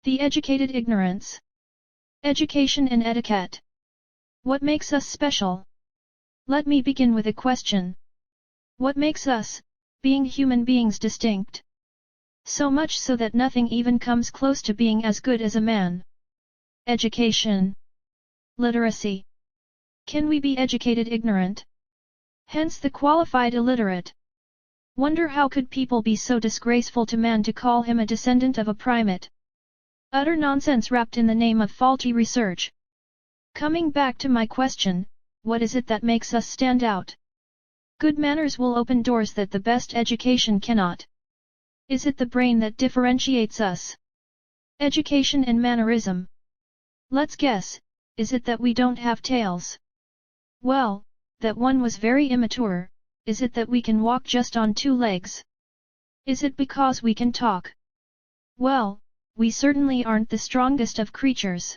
The educated ignorance. Education and etiquette. What makes us special? Let me begin with a question. What makes us, being human beings, distinct? So much so that nothing even comes close to being as good as a man. Education. Literacy. Can we be educated ignorant? Hence the qualified illiterate. Wonder how could people be so disgraceful to man to call him a descendant of a primate? Utter nonsense wrapped in the name of faulty research. Coming back to my question, what is it that makes us stand out? Good manners will open doors that the best education cannot. Is it the brain that differentiates us? Education and mannerism. Let's guess, is it that we don't have tails? Well, that one was very immature. Is it that we can walk just on 2 legs? Is it because we can talk? Well, we certainly aren't the strongest of creatures.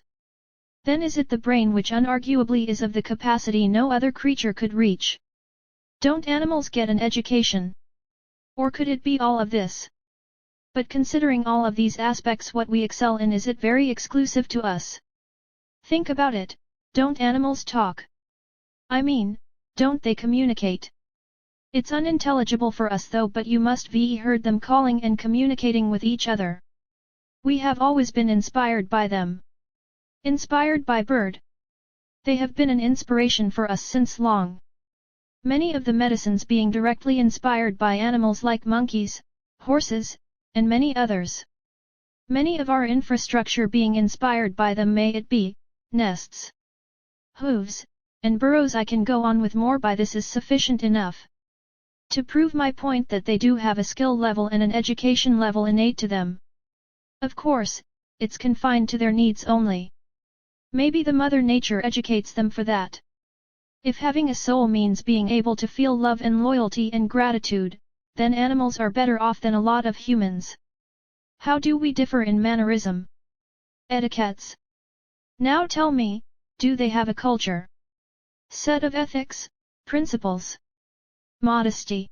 Then is it the brain which unarguably is of the capacity no other creature could reach? Don't animals get an education? Or could it be all of this? But considering all of these aspects, what we excel in, is it very exclusive to us? Think about it, don't animals talk? I mean, don't they communicate? It's unintelligible for us though, but you must have heard them calling and communicating with each other. We have always been inspired by them. Inspired by bird. They have been an inspiration for us since long. Many of the medicines being directly inspired by animals like monkeys, horses, and many others. Many of our infrastructure being inspired by them, may it be nests, hooves, and burrows. I can go on with more, by this is sufficient enough to prove my point that they do have a skill level and an education level innate to them. Of course, it's confined to their needs only. Maybe the Mother Nature educates them for that. If having a soul means being able to feel love and loyalty and gratitude, then animals are better off than a lot of humans. How do we differ in mannerism? Etiquettes. Now tell me, do they have a culture? Set of ethics, principles? Modesty?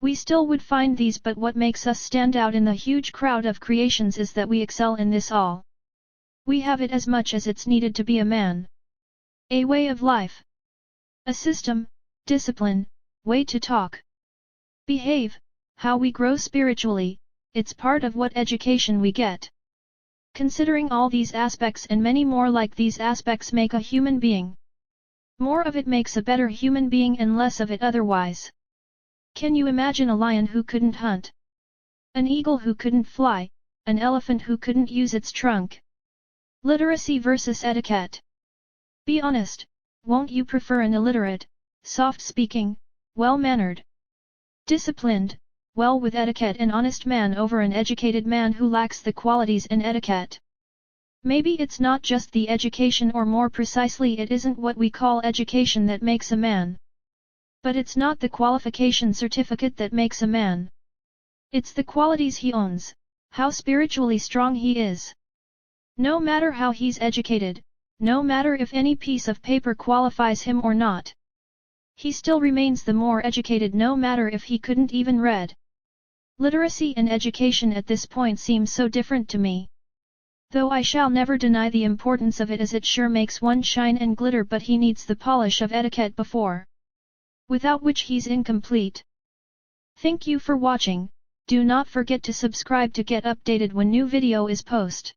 We still would find these, but what makes us stand out in the huge crowd of creations is that we excel in this all. We have it as much as it's needed to be a man. A way of life. A system, discipline, way to talk. Behave, how we grow spiritually, it's part of what education we get. Considering all these aspects and many more like these aspects make a human being. More of it makes a better human being and less of it otherwise. Can you imagine a lion who couldn't hunt? An eagle who couldn't fly, an elephant who couldn't use its trunk? Literacy versus etiquette. Be honest, won't you prefer an illiterate, soft-speaking, well-mannered, disciplined, well with etiquette and honest man over an educated man who lacks the qualities and etiquette? Maybe it's not just the education, or more precisely it isn't what we call education that makes a man. But it's not the qualification certificate that makes a man. It's the qualities he owns, how spiritually strong he is. No matter how he's educated, no matter if any piece of paper qualifies him or not, he still remains the more educated no matter if he couldn't even read. Literacy and education at this point seem so different to me. Though I shall never deny the importance of it, as it sure makes one shine and glitter, but he needs the polish of etiquette before, without which he's incomplete. Thank you for watching. Do not forget to subscribe to get updated when new video is post.